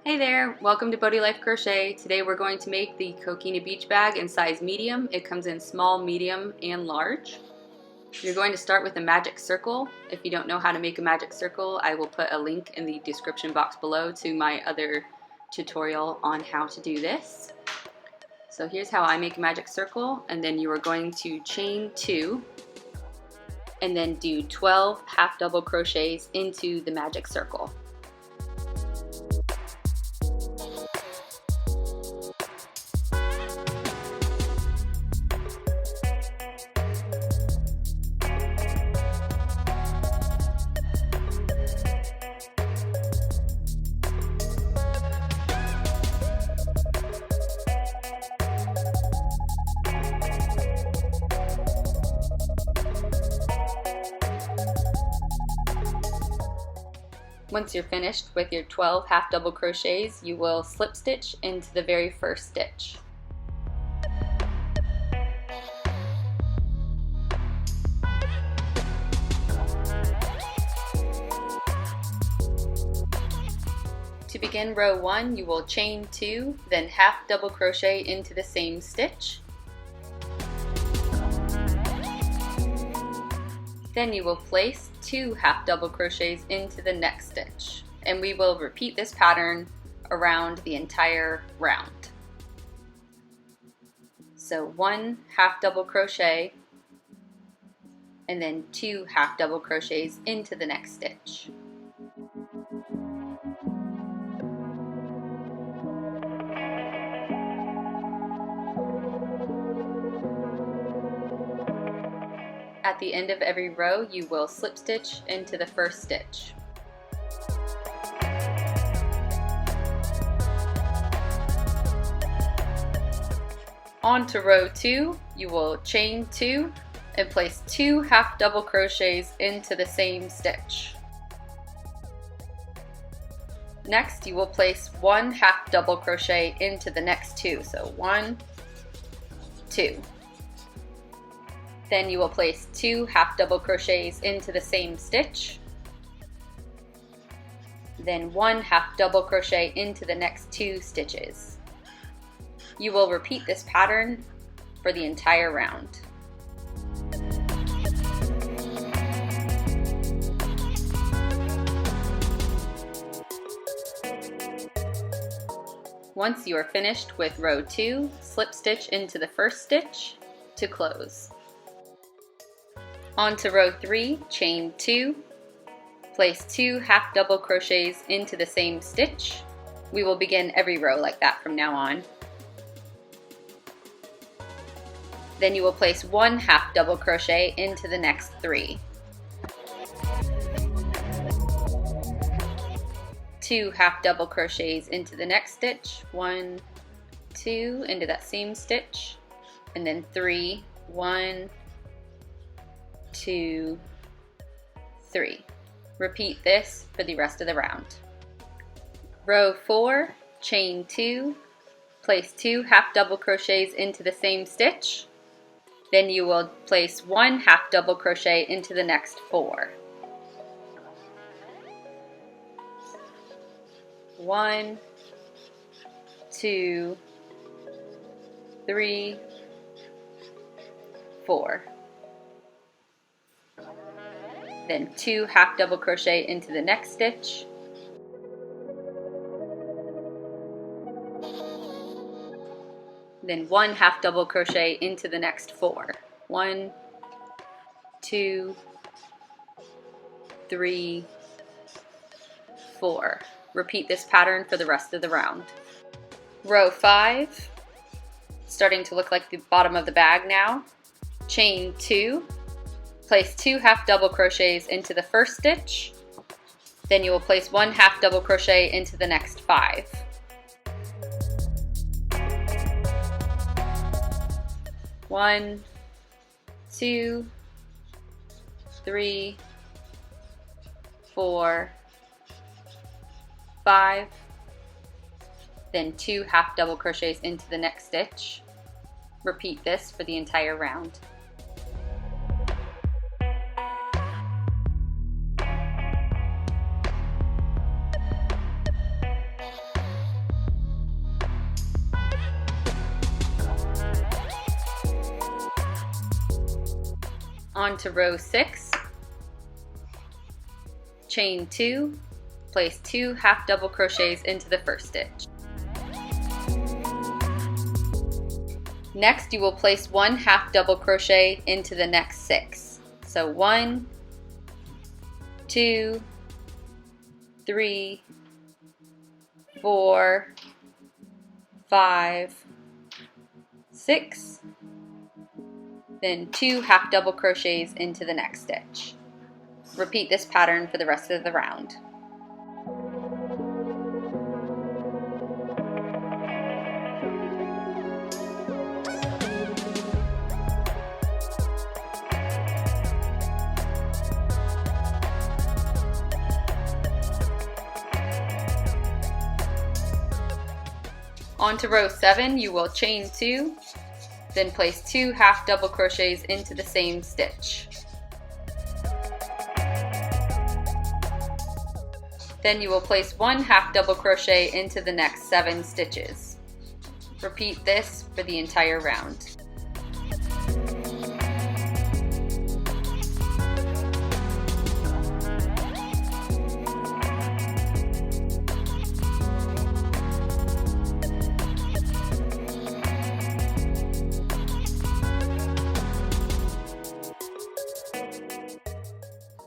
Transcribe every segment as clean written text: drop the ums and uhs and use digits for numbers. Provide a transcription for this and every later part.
Hey there, welcome to Bodhi Life Crochet. Today we're going to make the Coquina beach bag in size medium. It comes in small, medium, and large. You're going to start with a magic circle. If you don't know how to make a magic circle, I will put a link in the description box below to my other tutorial on how to do this. So here's how I make a magic circle, and then you are going to chain 2 and then do 12 half double crochets into the magic circle. Once you're finished with your 12 half double crochets, you will slip stitch into the very first stitch. To begin row 1, you will chain 2, then half double crochet into the same stitch. Then you will place 2 half double crochets into the next stitch, and we will repeat this pattern around the entire round. So 1 half double crochet and then 2 half double crochets into the next stitch. At the end of every row, you will slip stitch into the first stitch. On to row 2, you will chain 2 and place 2 half double crochets into the same stitch. Next, you will place 1 half double crochet into the next 2, so 1, 2. Then you will place 2 half double crochets into the same stitch, then 1 half double crochet into the next 2 stitches. You will repeat this pattern for the entire round. Once you are finished with row 2, slip stitch into the first stitch to close. On to row 3, chain 2, place 2 half double crochets into the same stitch. We will begin every row like that from now on. Then you will place 1 half double crochet into the next 3. 2 half double crochets into the next stitch, 1, 2, into that same stitch, and then 3, 1, 2, 3. Repeat this for the rest of the round. Row 4, chain 2, place 2 half double crochets into the same stitch. Then you will place 1 half double crochet into the next 4. 1, 2, 3, 4. Then 2 half double crochet into the next stitch, then 1 half double crochet into the next 4. 1, 2, 3, 4. Repeat this pattern for the rest of the round. Row 5, starting to look like the bottom of the bag now. Chain 2. Place 2 half double crochets into the first stitch, then you will place 1 half double crochet into the next 5. 1, 2, 3, 4, 5, then 2 half double crochets into the next stitch. Repeat this for the entire round. Onto row 6, chain 2, place 2 half double crochets into the first stitch. Next, you will place 1 half double crochet into the next 6. So 1, 2, 3, 4, 5, 6, then 2 half double crochets into the next stitch. Repeat this pattern for the rest of the round. Onto row 7, you will chain 2, then place 2 half double crochets into the same stitch. Then you will place 1 half double crochet into the next 7 stitches. Repeat this for the entire round.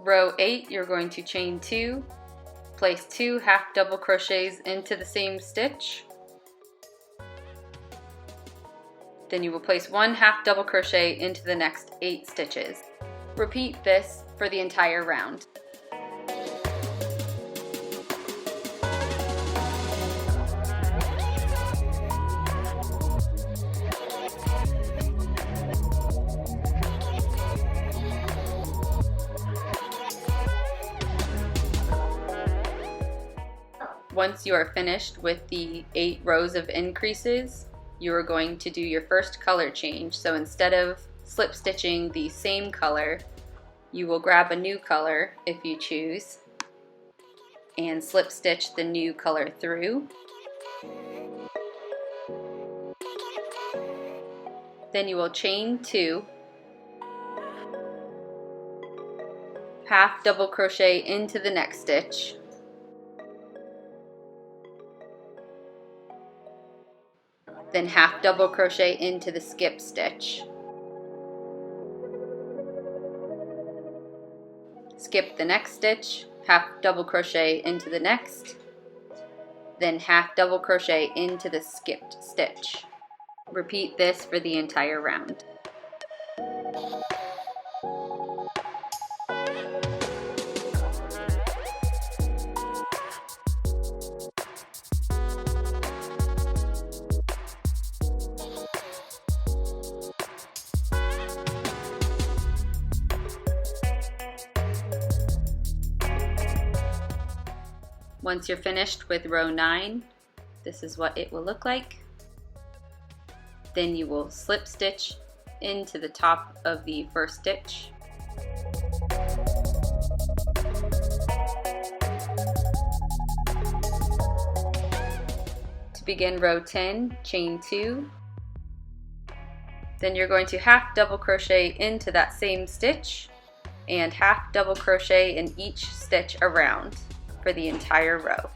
Row 8, you're going to chain 2, place 2 half double crochets into the same stitch. Then you will place 1 half double crochet into the next 8 stitches. Repeat this for the entire round. Once you are finished with the 8 rows of increases, you are going to do your first color change. So instead of slip stitching the same color, you will grab a new color if you choose and slip stitch the new color through. Then you will chain 2, half double crochet into the next stitch, then half double crochet into the skip stitch. Skip the next stitch, half double crochet into the next, then half double crochet into the skipped stitch. Repeat this for the entire round. Once you're finished with row 9, this is what it will look like. Then you will slip stitch into the top of the first stitch. To begin row 10, chain 2. Then you're going to half double crochet into that same stitch and half double crochet in each stitch around for the entire row.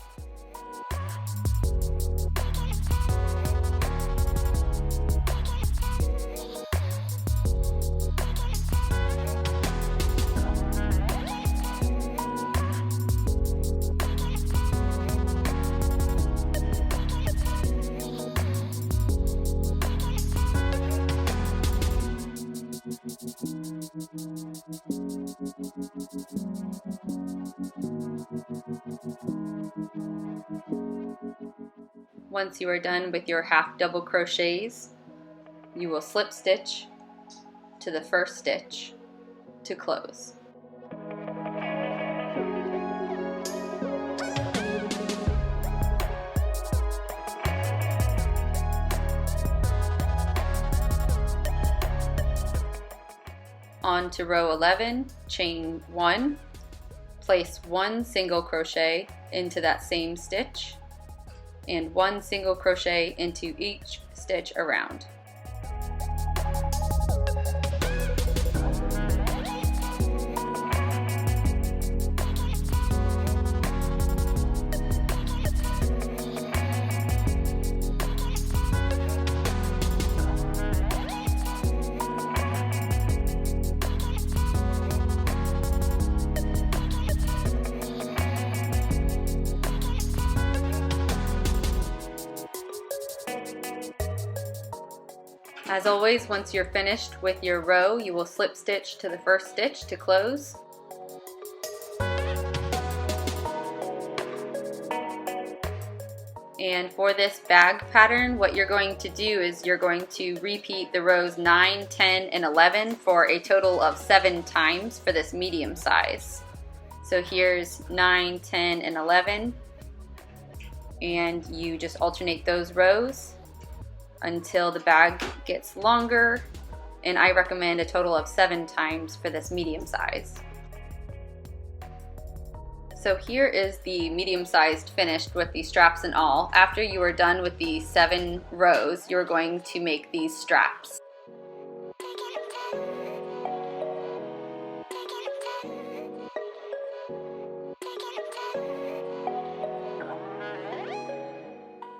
Once you are done with your half double crochets, you will slip stitch to the first stitch to close. On to row 11, chain 1, place 1 single crochet into that same stitch and 1 single crochet into each stitch around. As always, once you're finished with your row, you will slip stitch to the first stitch to close. And for this bag pattern, what you're going to do is you're going to repeat the rows 9, 10, and 11 for a total of 7 times for this medium size. So here's 9, 10, and 11, and you just alternate those rows until the bag gets longer, and I recommend a total of 7 times for this medium size. So here is the medium-sized finished with the straps and all. After you are done with the 7 rows, you're going to make these straps.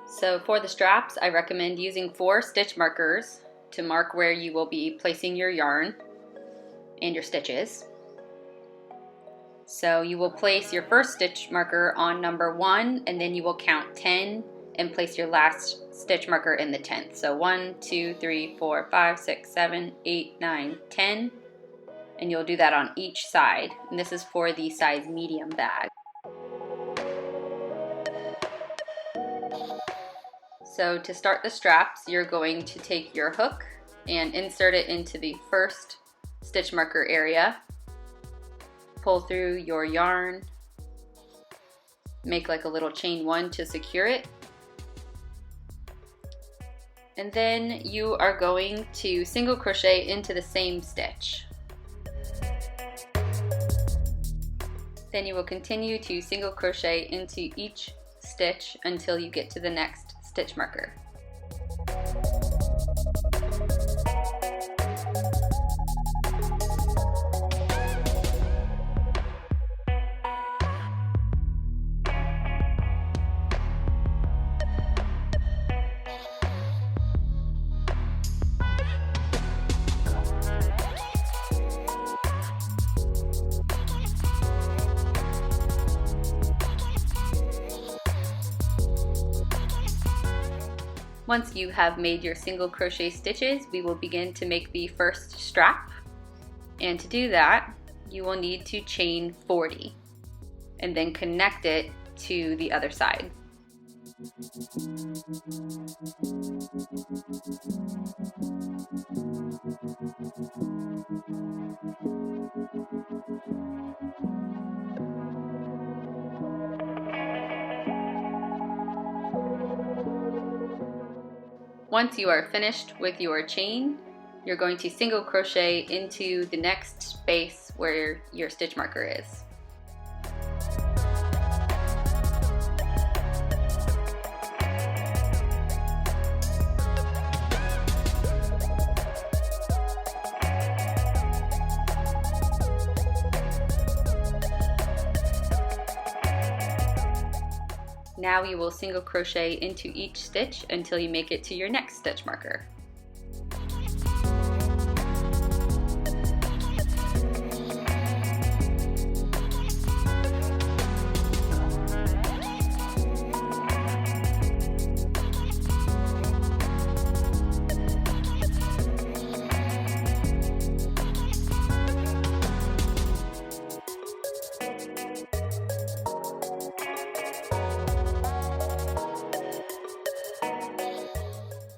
So for the straps, I recommend using 4 stitch markers to mark where you will be placing your yarn and your stitches. So you will place your first stitch marker on number 1, and then you will count 10 and place your last stitch marker in the 10th. So 1, 2, 3, 4, 5, 6, 7, 8, 9, 10, and you'll do that on each side. And this is for the size medium bag. So to start the straps, you're going to take your hook and insert it into the first stitch marker area. Pull through your yarn, make like a little chain 1 to secure it, and then you are going to single crochet into the same stitch. Then you will continue to single crochet into each stitch until you get to the next stitch marker. Once you have made your single crochet stitches, we will begin to make the first strap. And to do that, you will need to chain 40 and then connect it to the other side. Once you are finished with your chain, you're going to single crochet into the next space where your stitch marker is. Now you will single crochet into each stitch until you make it to your next stitch marker.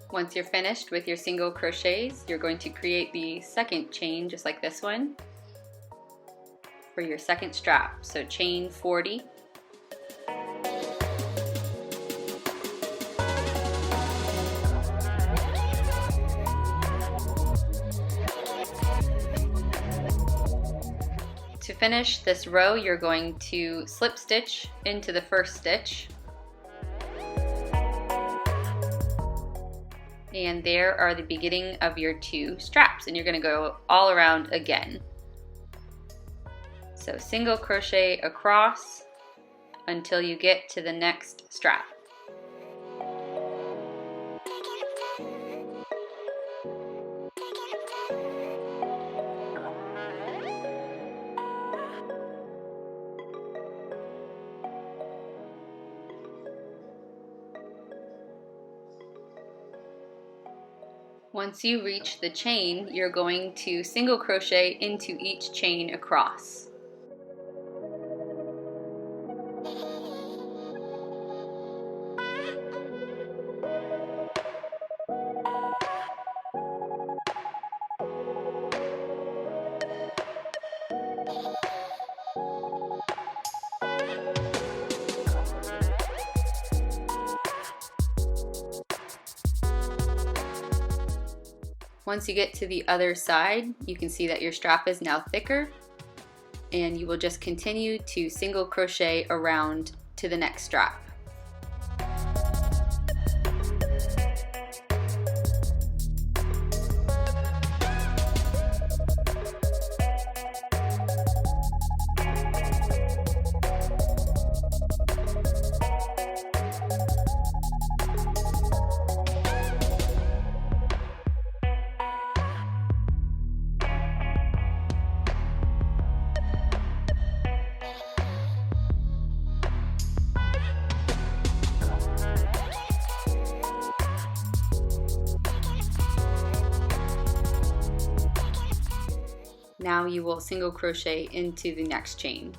Once you're finished with your single crochets, you're going to create the second chain just like this one for your second strap. So chain 40. To finish this row, you're going to slip stitch into the first stitch. And there are the beginning of your 2 straps, and you're going to go all around again. So single crochet across until you get to the next strap. Once you reach the chain, you're going to single crochet into each chain across. Once you get to the other side, you can see that your strap is now thicker, and you will just continue to single crochet around to the next strap. Now you will single crochet into the next chain.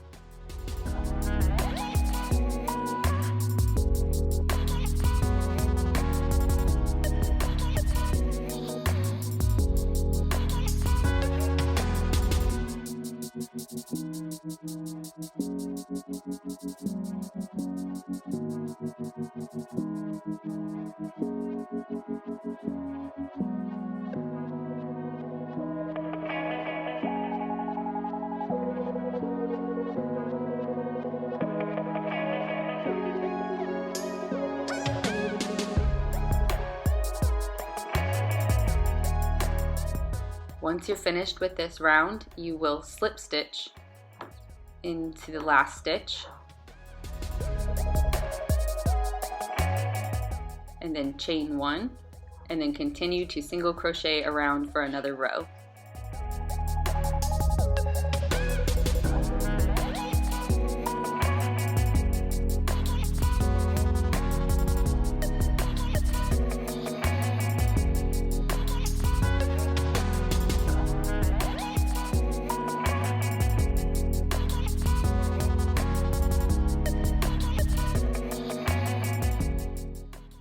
Once you're finished with this round, you will slip stitch into the last stitch, and then chain one, and then continue to single crochet around for another row.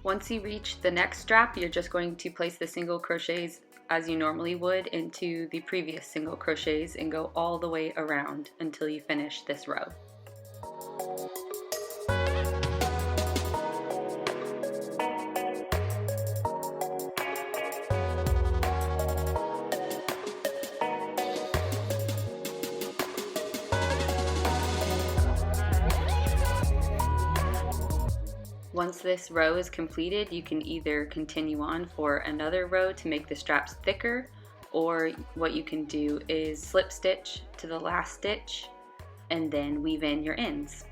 Once you reach the next strap, you're just going to place the single crochets as you normally would into the previous single crochets and go all the way around until you finish this row. Once this row is completed, you can either continue on for another row to make the straps thicker, or what you can do is slip stitch to the last stitch and then weave in your ends.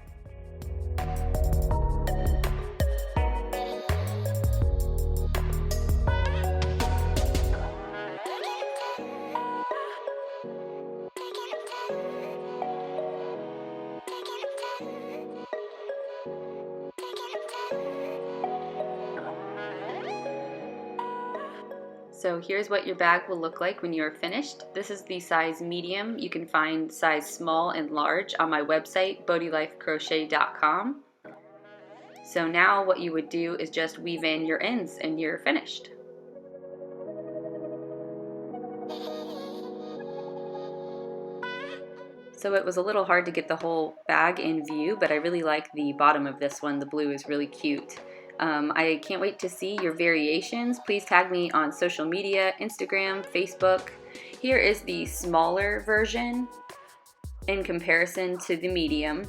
So here's what your bag will look like when you're finished. This is the size medium. You can find size small and large on my website, bodhilifecrochet.com. So now what you would do is just weave in your ends and you're finished. So it was a little hard to get the whole bag in view, but I really like the bottom of this one. The blue is really cute. I can't wait to see your variations. Please tag me on social media, Instagram, Facebook. Here is the smaller version in comparison to the medium.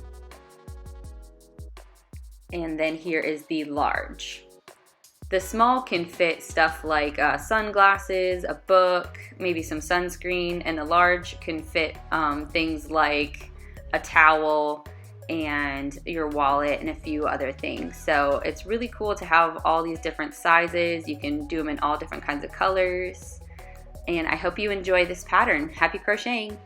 And then here is the large. The small can fit stuff like sunglasses, a book, maybe some sunscreen, and the large can fit things like a towel and your wallet and a few other things. So it's really cool to have all these different sizes. You can do them in all different kinds of colors. And I hope you enjoy this pattern. Happy crocheting!